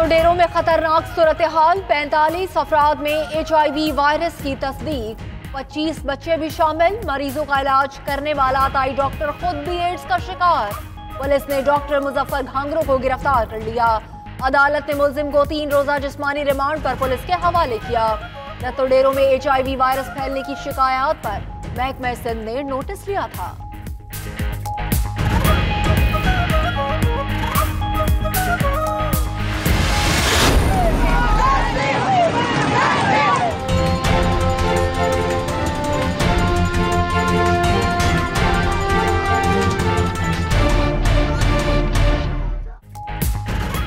लतुडेरों में खतरनाक सूरत हाल, 45 अफराद में HIV वायरस की तस्दीक, 25 बच्चे भी शामिल। मरीजों का इलाज करने वाला अताई डॉक्टर खुद भी एड्स का शिकार। पुलिस ने डॉक्टर मुजफ्फर घांगरों को गिरफ्तार कर लिया। अदालत ने मुल्जिम को 3 रोजा जिस्मानी रिमांड पर पुलिस के हवाले किया। लतुडेरों में HIV वायरस फैलने की शिकायत पर महकमा सिंध ने नोटिस लिया था।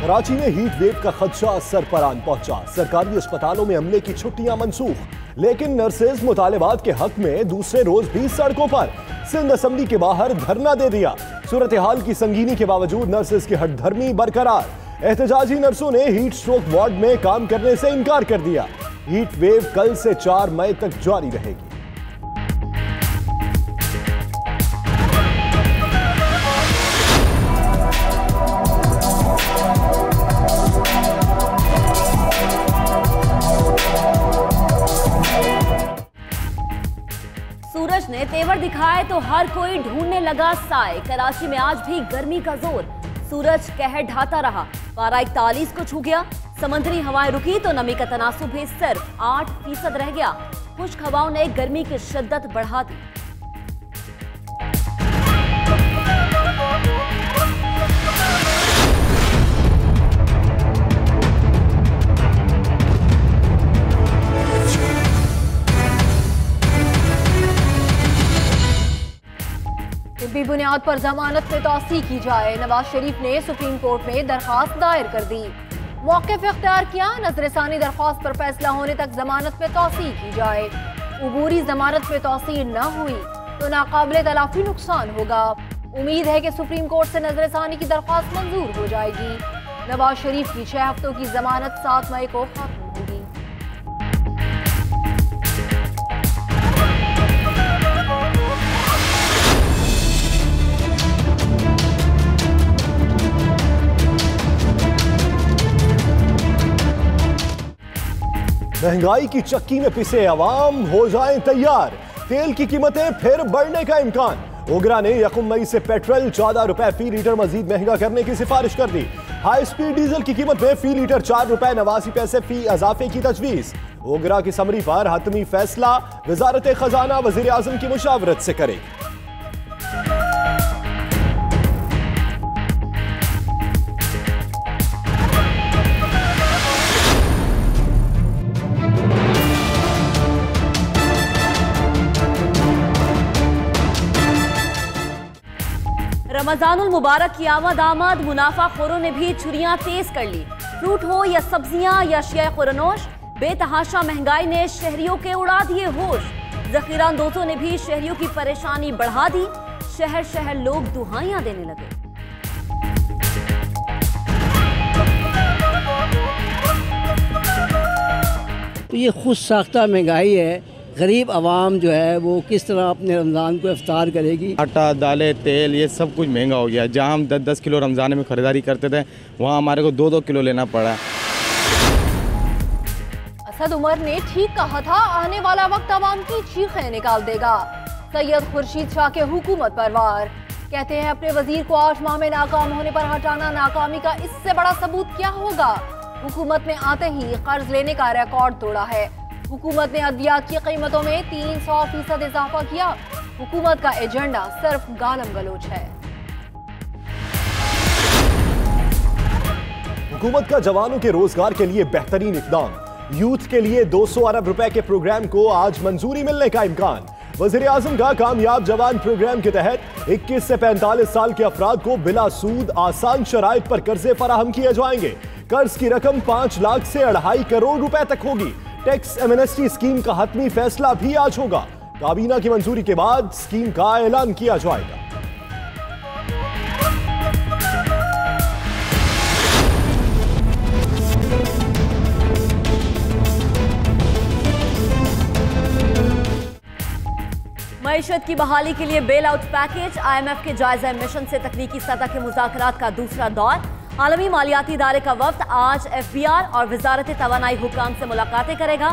कराची में हीट वेव का खदशा सरपरान पहुंचा। सरकारी अस्पतालों में अमले की छुट्टियां मनसूख, लेकिन नर्सेज मुतालिबात के हक में दूसरे रोज भी सड़कों पर। सिंध असेंबली के बाहर धरना दे दिया। सूरत हाल की संगीनी के बावजूद नर्सेज की हठधर्मी बरकरार। एहतजाजी नर्सों ने हीट स्ट्रोक वार्ड में काम करने से इनकार कर दिया। हीट वेव कल से 4 मई तक जारी रहेगी। सूरज ने तेवर दिखाए तो हर कोई ढूंढने लगा साए। कराची में आज भी गर्मी का जोर, सूरज कहर ढाता रहा। पारा 41 को छू गया। समुद्री हवाएं रुकी तो नमी का तनासुब भी सिर्फ 8% रह गया। खुश्क हवाओं ने गर्मी की शिद्दत बढ़ा दी। तिब्बी बुनियाद पर जमानत में तौसी की जाए। नवाज शरीफ ने सुप्रीम कोर्ट में दरखास्त दायर कर दी। मौक़िफ़ इख्तियार किया। नजरसानी दरख्वास्त पर फैसला होने तक जमानत में तौसी की जाए। उबूरी जमानत में तौसी न हुई तो नाकाबिले तलाफी नुकसान होगा। उम्मीद है कि सुप्रीम कोर्ट से नजरसानी की दरख्वास्त मंजूर हो जाएगी। नवाज शरीफ की 6 हफ्तों की जमानत 7 मई को खत्म होगी। महंगाई की चक्की में पिसे अवाम हो जाएं तैयार। तेल की कीमतें फिर बढ़ने का इम्कान। ओगरा ने 1 मई से पेट्रोल 14 रुपए फी लीटर मजीद महंगा करने की सिफारिश कर दी। हाई स्पीड डीजल की कीमत में फी लीटर 4 रुपए 89 पैसे फी इजाफे की तजवीज। ओगरा की समरी पर हतमी फैसला वजारत खजाना वजीर आजम की मुशावरत से करेगी। रमजानुल मुबारक की आमद मुनाफाखोरों ने भी छुरियां तेज कर ली। फ्रूट हो या सब्जियां या अशिया खुरनोश, बेतहाशा महंगाई ने शहरियों के उड़ा दिए होश। जखीरा अंदोजों ने भी शहरियों की परेशानी बढ़ा दी। शहर शहर लोग दुहाइयां देने लगे। तो ये खुद साख्ता महंगाई है। गरीब आवाम जो है वो किस तरह अपने रमज़ान को इफ्तार करेगी। आटा, दालें, तेल ये सब कुछ महंगा हो गया। जहाँ हम 10-10 किलो रमज़ान में ख़रीदारी करते थे वहाँ हमारे को 2-2 किलो लेना पड़ा। असद उमर ने ठीक कहा था, आने वाला वक्त आवाम की चीखें निकाल देगा। सैयद खुर्शीद शाह के हुकूमत पर वार। कहते हैं अपने वजीर को 8 माह में नाकाम होने पर हटाना नाकामी का इससे बड़ा सबूत क्या होगा। हुकूमत में आते ही कर्ज लेने का रिकॉर्ड तोड़ा है। हुकूमत ने अद्वियात की कीमतों में 300% इजाफा किया। हुकूमत का एजेंडा सिर्फ गालम गलोच है। हुकूमत का जवानों के रोजगार के लिए बेहतरीन इकदाम। यूथ के लिए 200 अरब रुपए के प्रोग्राम को आज मंजूरी मिलने का इम्कान। वज़ीर आज़म का कामयाब जवान प्रोग्राम के तहत 21 से 45 साल के अफराद को बिला सूद आसान शराइत पर कर्जे फराहम किए जाएंगे। कर्ज की रकम 5 लाख से 2.5 करोड़ रुपए तक होगी। टैक्स एमनेस्टी स्कीम का हतमी फैसला भी आज होगा। काबीना की मंजूरी के बाद स्कीम का ऐलान किया जाएगा। मईशत की बहाली के लिए बेल आउट पैकेज। IMF के जायजा मिशन से तकनीकी सतह के मुज़ाकरात का दूसरा दौर। आलमी मालियाती इदारे का वफ्द आज FBR और वजारत तवानाई हुकाम से मुलाकातें करेगा।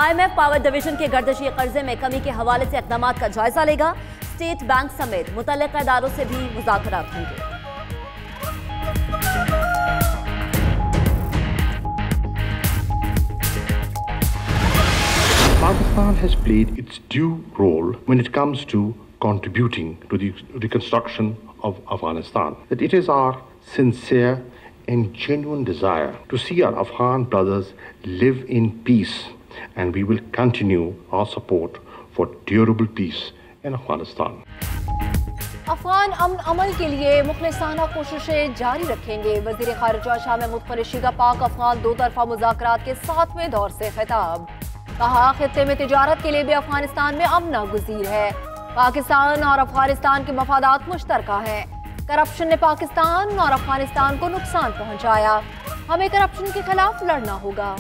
IMF पावर डिवीजन के गर्दिशी कर्जे में कमी के हवाले से इक़दाम का जायजा लेगा। स्टेट बैंक समेत मुतल्लिक़ा इदारों से भी मुज़ाकरात होंगे। Pakistan has played its due role when it comes to contributing to the reconstruction of Afghanistan. That it is our sincere and genuine desire to see our Afghan brothers live in peace, and we will continue our support for durable peace in Afghanistan. Afghan अमन अमल के लिए मुखलिसाना कोशिशें जारी रखेंगे। वज़ीर ख़ारिजा शाह महमूद कुरैशी का पाक अफगान दो तरफा मुज़ाकरात के 7वें दौर से खिताब। कहा, खित्ते में तिजारत के लिए भी अफगानिस्तान में अमन नागुज़ीर है। पाकिस्तान और अफगानिस्तान के मफादात मुश्तरका हैं। करप्शन ने पाकिस्तान और अफगानिस्तान को नुकसान पहुंचाया। हमें करप्शन के खिलाफ लड़ना होगा।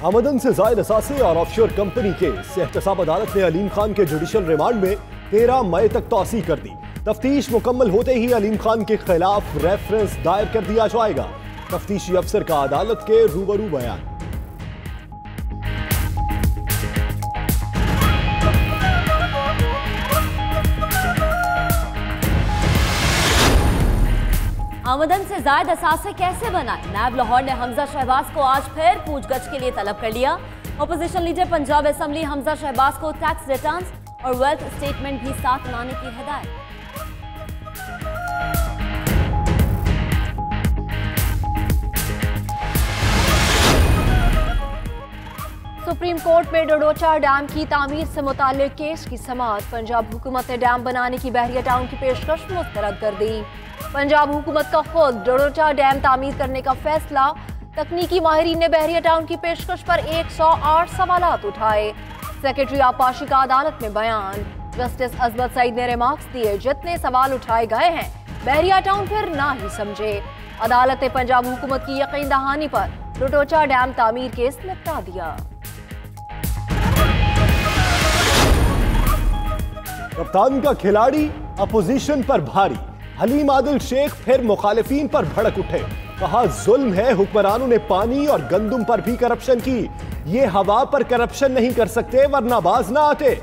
आमदन से जायद असासे और ऑफशोर कंपनी केस। एहतसाब अदालत ने अलीम खान के जुडिशल रिमांड में 13 मई तक तौसी कर दी। तफ्तीश मुकम्मल होते ही अलीम खान के खिलाफ रेफरेंस दायर कर दिया जाएगा। तफ्तीशी अफसर का अदालत के रूबरू बयान। आमदन से जायद असासे कैसे बनाए? नायब लाहौर ने हमजा शहबाज को आज फिर पूछगछ के लिए तलब कर लिया। Opposition leader Punjab assembly Hamza Shahbaz को टैक्स रिटर्न्स और वेल्थ स्टेटमेंट भी साथ लाने की हिदायत। सुप्रीम कोर्ट में डोडोचा डैम की तामीर से मुताल्लिक केस की समाअत। पंजाब हुकूमत ने डैम बनाने की बहरिया टाउन की पेशकश मुस्तरद कर दी। पंजाब हुकूमत का खुद डोडोचा डैम तामीर करने का फैसला। तकनीकी माहिरीन ने बहरिया टाउन की पेशकश पर 108 सवालात उठाए। सेक्रेटरी आपाशी का अदालत में बयान। जस्टिस अजमत सईद ने रिमार्क्स दिए, जितने सवाल उठाए गए हैं बहरिया टाउन फिर ना ही समझे। अदालत ने पंजाब हुकूमत की यकीन दहानी पर डोडोचा डैम तामीर केस निपटा दिया। कप्तान का खिलाड़ी अपोजिशन पर भारी। हलीम आदिल शेख फिर मुखालिफिन पर भड़क उठे। कहा, जुल्म है हुक्मरानों ने पानी और गंदुम पर भी करप्शन की। ये हवा पर करप्शन नहीं कर सकते वरना बाज ना आते।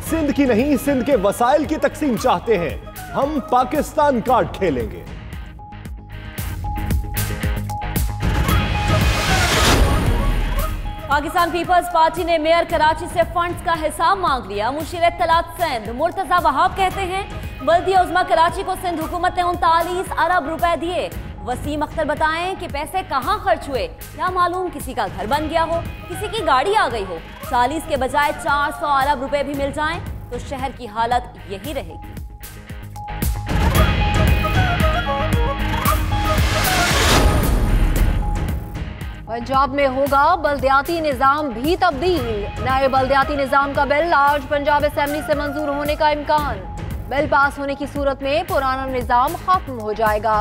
सिंध की नहीं, सिंध के वसाइल की तकसीम चाहते हैं। हम पाकिस्तान कार्ड खेलेंगे। पाकिस्तान पीपल्स पार्टी ने मेयर कराची से फंड्स का हिसाब मांग लिया। मुशीर इत्तलात सिंध मुर्तजा वहाब कहते हैं, बल्दिया उज़्मा कराची को सिंध हुकूमत ने 39 अरब रुपए दिए। वसीम अख्तर बताएं कि पैसे कहां खर्च हुए। क्या मालूम किसी का घर बन गया हो, किसी की गाड़ी आ गई हो। 40 के बजाय 400 अरब रुपए भी मिल जाएं तो शहर की हालत यही रहेगी। पंजाब में होगा बल्दियाती निज़ाम भी तब्दील। नए बल्दियाती निज़ाम का बिल आज पंजाब असेंबली से मंजूर होने का इम्कान। बिल पास होने की सूरत में पुराना निज़ाम खत्म हो जाएगा।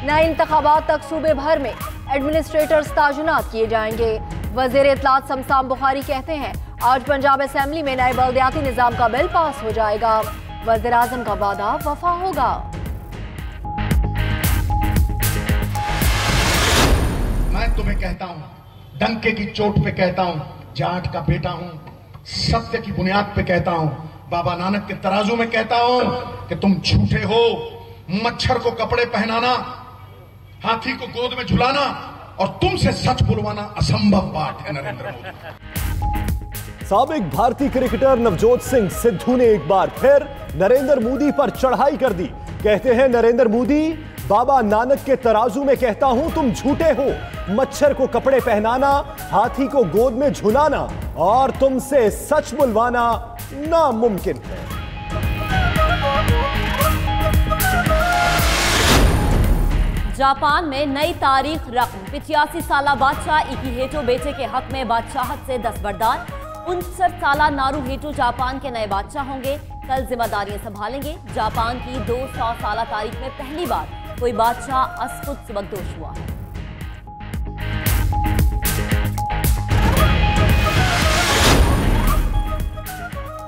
नए इंतखाबात तक सूबे भर में एडमिनिस्ट्रेटर्स तायुनात किए जाएंगे। वज़ीर इत्तलात शमसाम बुखारी कहते हैं, आज पंजाब असेंबली में नए बल्दियाती निज़ाम का बिल पास हो जाएगा। वज़ीर आज़म का वादा वफा होगा। मैं तुम्हें कहता हूं, डंके की चोट पे कहता हूं, जाट का बेटा हूं, सत्य की बुनियाद पे कहता हूं, बाबा नानक के तराजू में कहता हूं कि तुम झूठे हो। मच्छर को कपड़े पहनाना, हाथी को गोद में झुलाना और तुमसे सच बुलवाना असंभव बात है। नरेंद्र मोदी। साबिक भारतीय क्रिकेटर नवजोत सिंह सिद्धू ने एक बार फिर नरेंद्र मोदी पर चढ़ाई कर दी। कहते हैं, नरेंद्र मोदी, बाबा नानक के तराजू में कहता हूं तुम झूठे हो। मच्छर को कपड़े पहनाना, हाथी को गोद में झुलाना और तुमसे सच बुलवाना नामुमकिन है। जापान में नई तारीख रकम। 85 साला बादशाह इकिहितो बेटे के हक में बादशाहत से दस्तबरदार। 59 साला नारुहितो जापान के नए बादशाह होंगे। कल जिम्मेदारियां संभालेंगे। जापान की 200 साला तारीख में पहली बार कोई बादशाह असखुद सुबकदोश हुआ है।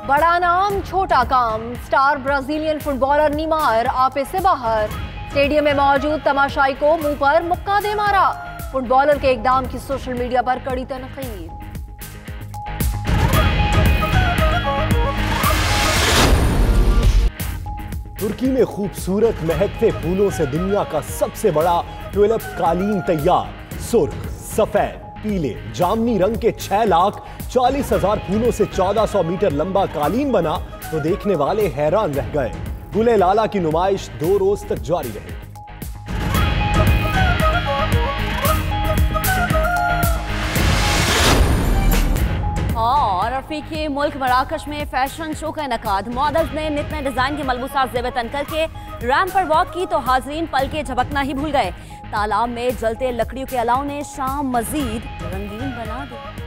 बड़ा नाम छोटा काम, स्टार ब्राजीलियन फुटबॉलर नीमार आपे से बाहर। स्टेडियम में मौजूद तमाशाई को मुंह पर मुक्का दे मारा। फुटबॉलर के इकदाम की सोशल मीडिया पर कड़ी तनकीद। तुर्की में खूबसूरत महकते फूलों से दुनिया का सबसे बड़ा ट्यूलिप कालीन तैयार। सुर्ख, सफेद, पीले, जामनी रंग के 6,40,000 फूलों से 1400 मीटर लंबा कालीन बना तो देखने वाले हैरान रह गए। गुले लाला की नुमाइश 2 रोज तक जारी रहेगी। और अफ्रीकी मुल्क मराकश में फैशन शो का इनकाद। मॉडल्स ने नित नए डिजाइन के मलबूसा ज़ेब तन करके रैंप पर वॉक की तो हाजरीन पल के झपकना ही भूल गए। तालाब में जलते लकड़ियों के अलाव ने शाम मजीद रंगीन बना दी।